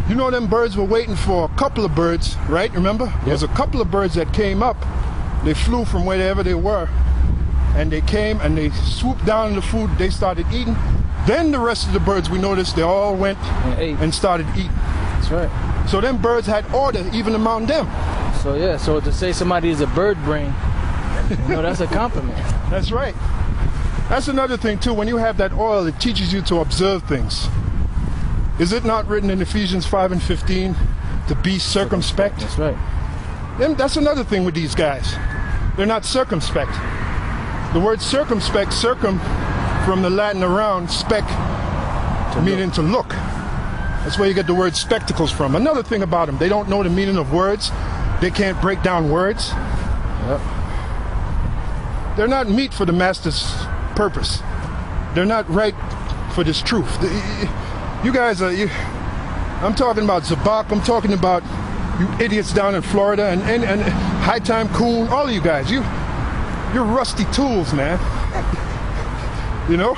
You know, them birds were waiting for a couple of birds, right? Remember? Yep. There's a couple of birds that came up. They flew from wherever they were, and they came and they swooped down on the food. They started eating. Then the rest of the birds, we noticed, they all went and started eating. That's right. So them birds had order even among them. So yeah, so to say somebody is a bird brain, you know, that's a compliment. That's right. That's another thing too. When you have that oil, it teaches you to observe things. Is it not written in Ephesians 5:15 to be circumspect? That's right. Then that's another thing with these guys. They're not circumspect. The word circumspect, circum from the Latin around, spec, meaning to look. That's where you get the word spectacles from. Another thing about them, they don't know the meaning of words. They can't break down words. Yep. They're not meat for the master's purpose. They're not right for this truth. You guys are, I'm talking about Zabak, I'm talking about you idiots down in Florida and High Time Coon, all of you guys, you're rusty tools, man. You know?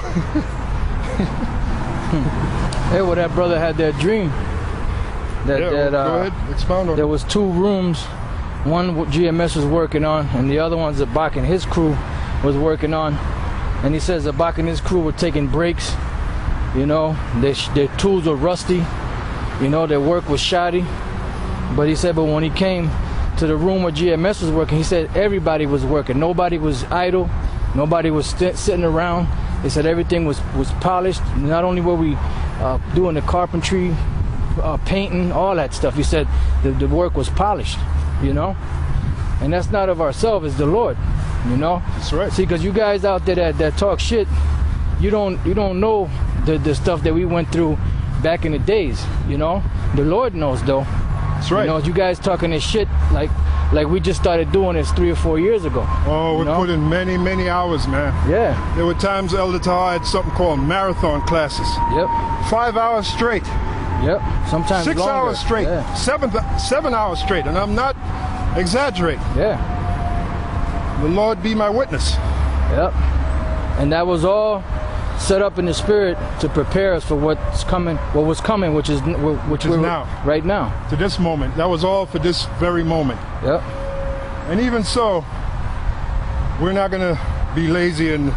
Hey, well, that brother had that dream. Go ahead, expound on. There was 2 rooms. One GMS was working on, and the other one Zabak and his crew was working on. And he says Zabak and his crew were taking breaks. You know, their tools were rusty. You know, their work was shoddy. But he said, but when he came to the room where GMS was working, he said everybody was working. Nobody was idle. Nobody was sitting around. He said everything was polished. Not only were we doing the carpentry, painting, all that stuff. He said the work was polished, you know. And that's not of ourselves, it's the Lord, you know. That's right. See, because you guys out there that talk shit, you don't know the stuff that we went through back in the days, you know. The Lord knows, though. That's right. You know, you guys talking this shit like we just started doing this 3 or 4 years ago. Oh, we put in many hours, man. Yeah. There were times Elder Taha had something called marathon classes. Yep. 5 hours straight. Yep. Sometimes 6 longer. hours straight. Yeah. 7 hours straight, and I'm not exaggerating. Yeah. The Lord be my witness. Yep. And that was all set up in the spirit to prepare us for what was coming, which is now, right now, to this moment. That was all for this very moment. Yep. And even so, we're not gonna be lazy and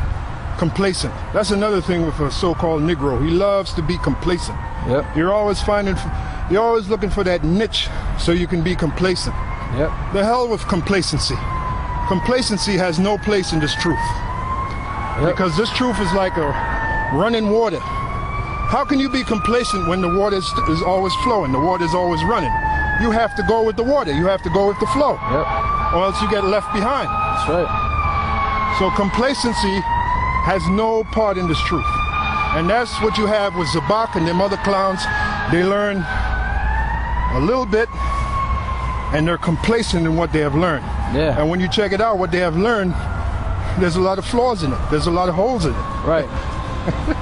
complacent. That's another thing with a so-called Negro. He loves to be complacent. Yep. You're always looking for that niche so you can be complacent. Yep. The hell with complacency. Complacency has no place in this truth. Yep. Because this truth is like a running water. How can you be complacent when the water is always flowing, the water is always running? You have to go with the water. You have to go with the flow. Yep. Or else you get left behind. That's right. So complacency has no part in this truth. And that's what you have with Zabak and them other clowns. They learn a little bit and they're complacent in what they have learned. Yeah. And when you check it out, what they have learned, there's a lot of flaws in it. There's a lot of holes in it. Right.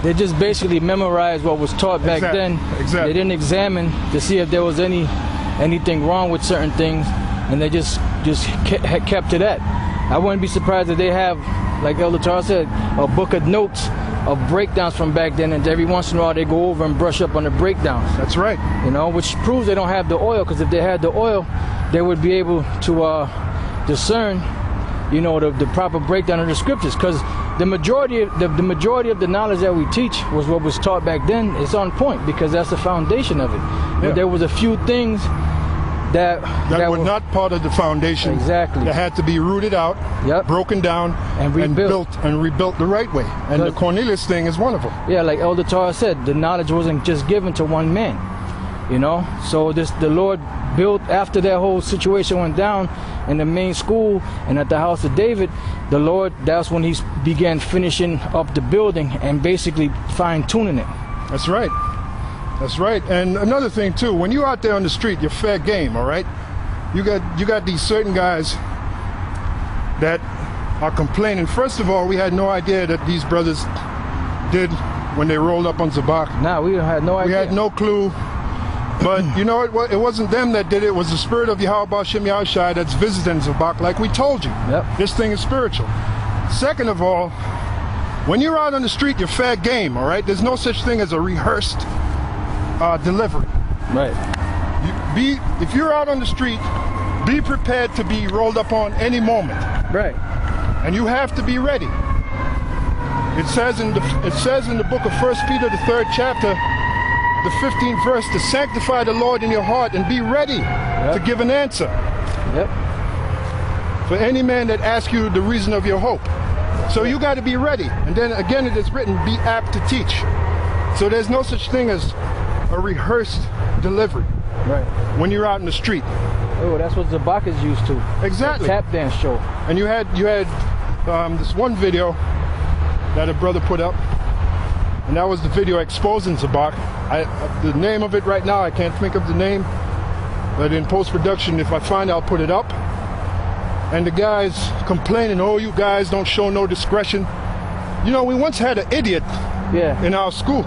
They just basically memorized what was taught back then. Exactly. They didn't examine to see if there was anything wrong with certain things, and they just kept to that. I wouldn't be surprised if they have, like Elder Taha said, a book of notes of breakdowns from back then, and every once in a while they go over and brush up on the breakdowns. That's right. You know, which proves they don't have the oil, because if they had the oil, they would be able to discern, you know, the proper breakdown of the scriptures, because the majority of the knowledge that we teach was what was taught back then. It's on point because that's the foundation of it. Yeah. But there was a few things that were not part of the foundation. Exactly. That had to be rooted out, broken down, and rebuilt the right way. And the Cornelius thing is one of them. Yeah, like Elder Taha said, the knowledge wasn't just given to one man. You know, so the Lord built, after that whole situation went down in the main school and at the house of David, the Lord, that's when he began finishing up the building and basically fine-tuning it. That's right. That's right. And another thing too, when you're out there on the street, you're fair game, all right? You got these certain guys that are complaining. First of all, we had no idea that these brothers did when they rolled up on Zabak. Nah, we had no idea. We had no clue. But you know, it wasn't them that did it. It was the spirit of Yahweh Shem Yahushai that's visiting Zabak, like we told you. Yep. This thing is spiritual. Second of all, when you're out on the street, you're fair game, all right? There's no such thing as a rehearsed delivery. Right. If you're out on the street, be prepared to be rolled up on any moment. Right. And you have to be ready. It says in the book of 1 Peter, the 3rd chapter, the 15th verse, to sanctify the Lord in your heart and be ready to give an answer. Yep. For any man that asks you the reason of your hope. So you got to be ready. And then again it is written, be apt to teach. So there's no such thing as a rehearsed delivery. Right. When you're out in the street. Oh, that's what Zabak is used to. Exactly. A tap dance show. And you had this one video that a brother put up, and that was the video exposing Zabak. The name of it right now, I can't think of the name, but in post-production, if I find it, I'll put it up. And the guy's complaining, oh, you guys don't show no discretion. You know, we once had an idiot in our school.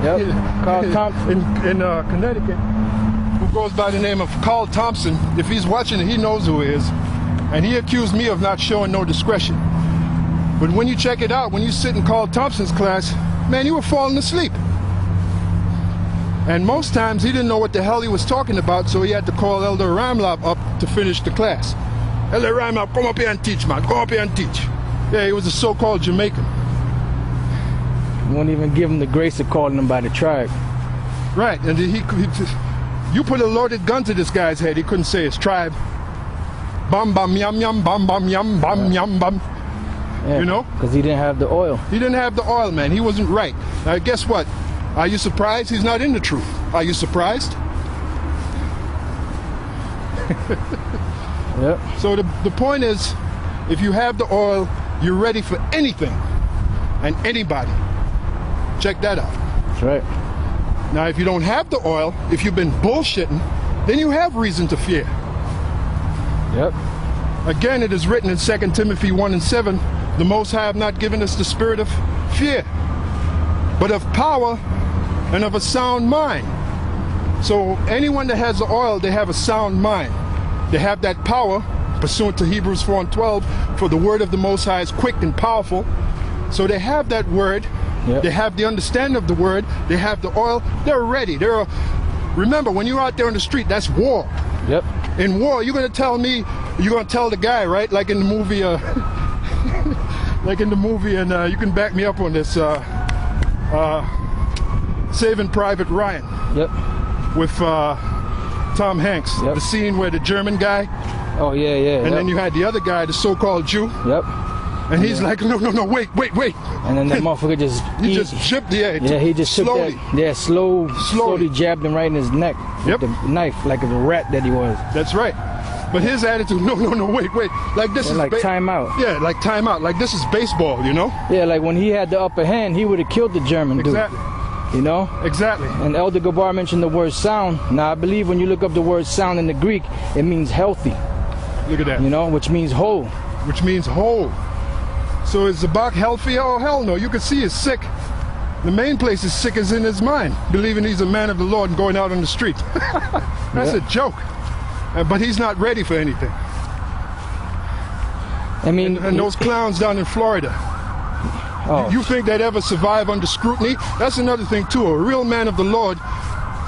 Yep. Carl Thompson. In Connecticut, who goes by the name of Carl Thompson. If he's watching it, he knows who he is. And he accused me of not showing no discretion. But when you check it out, when you sit in Carl Thompson's class, man, you were falling asleep. And most times he didn't know what the hell he was talking about, so he had to call Elder Ramlop up to finish the class. Elder Ramlop, come up here and teach, man. Come up here and teach. Yeah, he was a so-called Jamaican. You won't even give him the grace of calling him by the tribe. Right, and you put a loaded gun to this guy's head, he couldn't say his tribe. Bam, bam, yum, yum, bam, bam, yum, bam, yum, bam. Yeah, you know? Because he didn't have the oil. He didn't have the oil, man. He wasn't right. Now, guess what? Are you surprised he's not in the truth? Are you surprised? Yep. So the point is, if you have the oil, you're ready for anything and anybody. Check that out. That's right. Now, if you don't have the oil, if you've been bullshitting, then you have reason to fear. Yep. Again, it is written in 2 Timothy 1:7, the Most High have not given us the spirit of fear, but of power and of a sound mind. So anyone that has the oil, they have a sound mind. They have that power, pursuant to Hebrews 4:12, for the word of the Most High is quick and powerful. So they have that word, they have the understanding of the word, they have the oil, they're ready. Remember, when you're out there on the street, that's war. Yep. In war, you're going to tell the guy, right? Like in the movie, and you can back me up on this, Saving Private Ryan. Yep. With Tom Hanks. Yep. The scene where the German guy. Oh, yeah. And then you had the other guy, the so-called Jew. Yep. And he's like, no, wait. And then the motherfucker just... He just chipped the egg. Yeah, he just slowly. Took that, slowly jabbed him right in his neck with the knife, like a rat that he was. That's right. But his attitude, no, wait. Like this is... like time out. Yeah, like time out. Like this is baseball, you know? Yeah, like when he had the upper hand, he would have killed the German dude. Exactly. You know? Exactly. And Elder Gabar mentioned the word sound. Now, I believe when you look up the word sound in the Greek, it means healthy. Look at that. You know, which means whole. Which means whole. So is Zabak healthy? Oh, hell no. You can see he's sick. The main place he's sick is in his mind, believing he's a man of the Lord and going out on the street. That's a joke. But he's not ready for anything. I mean... And those clowns down in Florida. Oh. You think they'd ever survive under scrutiny? That's another thing too. A real man of the Lord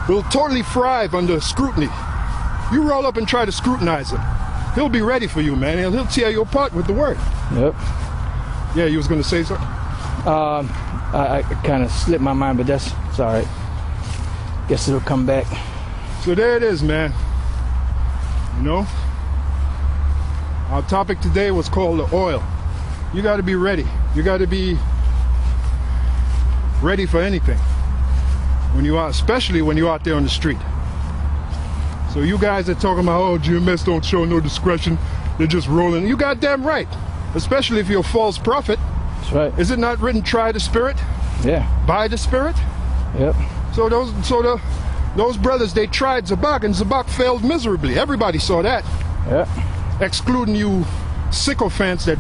will totally thrive under scrutiny. You roll up and try to scrutinize him, he'll be ready for you, man. He'll tear you apart with the word. Yep. Yeah, you was going to say something? I kind of slipped my mind, but that's all right. Guess it'll come back. So there it is, man. You know? Our topic today was called the oil. You got to be ready. You got to be ready for anything when you are, especially when you're out there on the street. So you guys are talking about, oh, GMS don't show no discretion, they're just rolling. You goddamn right, especially if you're a false prophet. That's right. Is it not written, try the spirit? Yeah. By the spirit? Yep. So those brothers, they tried Zabak, and Zabak failed miserably. Everybody saw that. Yeah. Excluding you sycophants that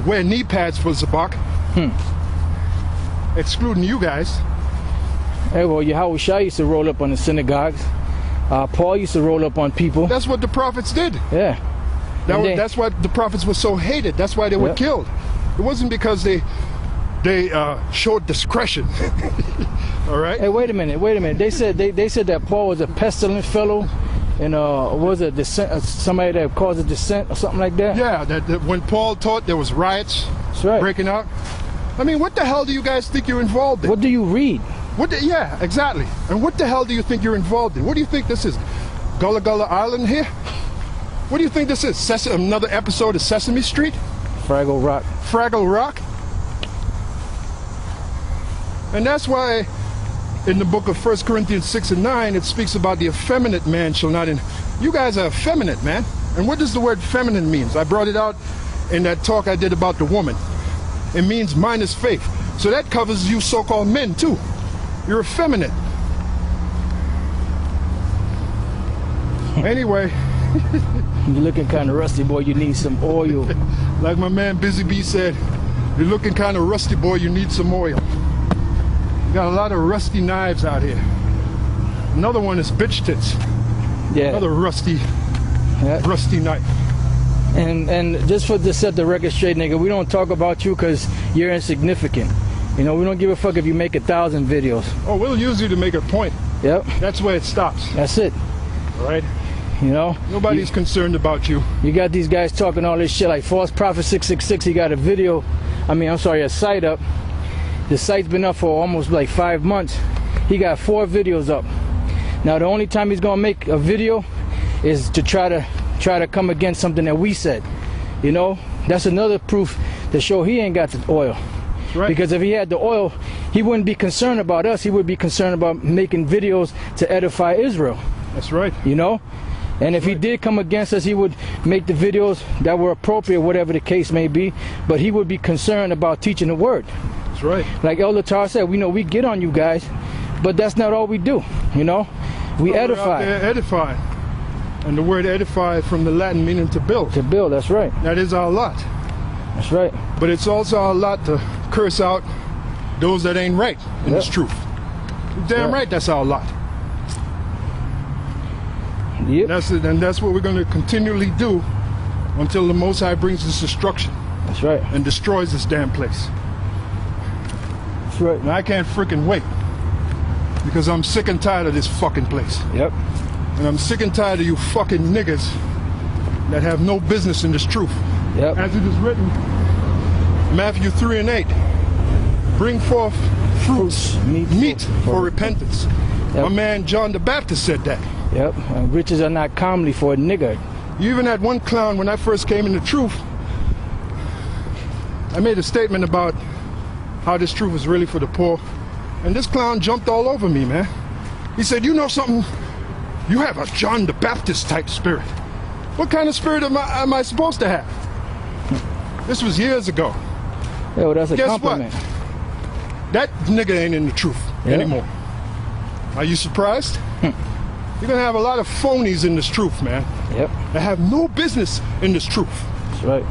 wear knee pads for Zabak. Excluding you guys. Hey, well, Yahweh Shai used to roll up on the synagogues. Paul used to roll up on people. That's what the prophets did. Yeah. That's why the prophets were so hated. That's why they were killed. It wasn't because they they showed discretion. All right. Hey, wait a minute. They said that Paul was a pestilent fellow, and was it dissent, somebody that caused a dissent or something like that? Yeah, that when Paul taught, there was riots That's right. breaking out. I mean, what the hell do you guys think you're involved in? What do you read? Yeah, exactly. And what the hell do you think you're involved in? What do you think this is? Gullah Gullah Island here? What do you think this is? Another episode of Sesame Street? Fraggle Rock. Fraggle Rock? And that's why in the book of 1 Corinthians 6 and 9, it speaks about the effeminate man shall not... You guys are effeminate, man. And what does the word feminine means? I brought it out in that talk I did about the woman. It means minus faith. So that covers you so-called men, too. You're effeminate. Anyway... You're looking kind of rusty, boy. You need some oil. Like my man Busy Bee said, you're looking kind of rusty, boy. You need some oil. You got a lot of rusty knives out here. Another one is bitch tits. Yeah. Another rusty knife. And just to set the record straight, nigga, we don't talk about you because you're insignificant. You know, we don't give a fuck if you make 1,000 videos. Oh, we'll use you to make a point. Yep. That's where it stops. That's it. All right? You know? Nobody's concerned about you. You got these guys talking all this shit like False Prophet 666. He got a site up. The site's been up for almost like 5 months. He got 4 videos up. Now the only time he's gonna make a video is to try to come against something that we said. You know? That's another proof to show he ain't got the oil. Right. Because if he had the oil, he wouldn't be concerned about us. He would be concerned about making videos to edify Israel. That's right. You know? And if he did come against us, he would make the videos that were appropriate, whatever the case may be. But he would be concerned about teaching the word. That's right. Like Elder Tar said, we know we get on you guys, but that's not all we do. You know? We edify. We're out there edify. And the word edify from the Latin meaning to build. To build, that's right. That is our lot. That's right. But it's also our lot to curse out those that ain't right in this truth. Damn right, that's our lot. Yep. That's it, and that's what we're going to continually do until the Most High brings this destruction. That's right. And destroys this damn place. That's right. And I can't freaking wait. Because I'm sick and tired of this fucking place. Yep. And I'm sick and tired of you fucking niggas that have no business in this truth. Yep. As it is written, Matthew 3 and 8. Bring forth fruits, meat for repentance. Yep. My man John the Baptist said that. Yep. And riches are not commonly for a nigger. You even had one clown when I first came in the truth. I made a statement about how this truth is really for the poor. And this clown jumped all over me, man. He said, you know something? You have a John the Baptist type spirit. What kind of spirit am I supposed to have? This was years ago. Yeah, well, that's a Guess compliment. what? That nigga ain't in the truth anymore. Are you surprised? You're going to have a lot of phonies in this truth, man. Yep. That have no business in this truth. That's right.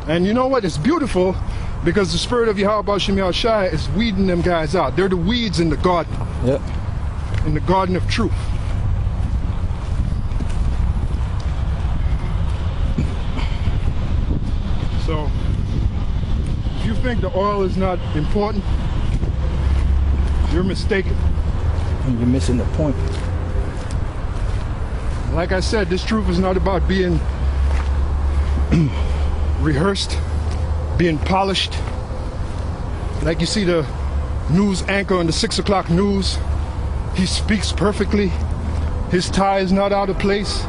And you know what? It's beautiful because the spirit of Yahweh Shem Shai is weeding them guys out. They're the weeds in the garden. Yep. In the garden of truth. So, if you think the oil is not important, you're mistaken. And you're missing the point. Like I said, this truth is not about being rehearsed, being polished. Like you see the news anchor on the 6 o'clock news, he speaks perfectly. His tie is not out of place.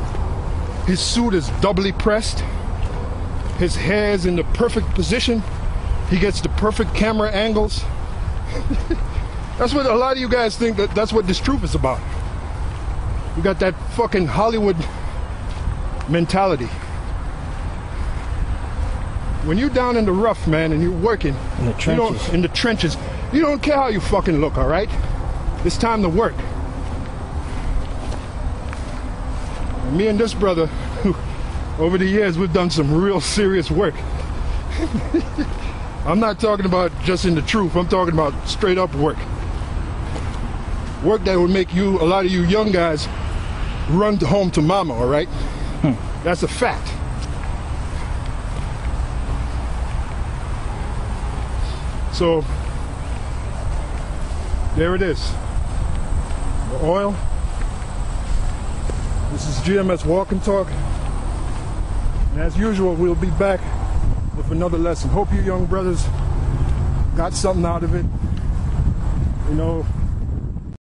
His suit is doubly pressed. His hair is in the perfect position. He gets the perfect camera angles. That's what a lot of you guys think that's what this truth is about. You got that fucking Hollywood mentality. When you're down in the rough, man, and you're working In the trenches. in the trenches, you don't care how you fucking look, all right? It's time to work. And me and this brother, over the years, we've done some real serious work. I'm not talking about just in the truth. I'm talking about straight up work. Work that would make you, a lot of you young guys, run home to mama, all right? That's a fact. So there it is. The oil. This is GMS Walk and Talk. And as usual, we'll be back with another lesson. Hope you young brothers got something out of it. You know,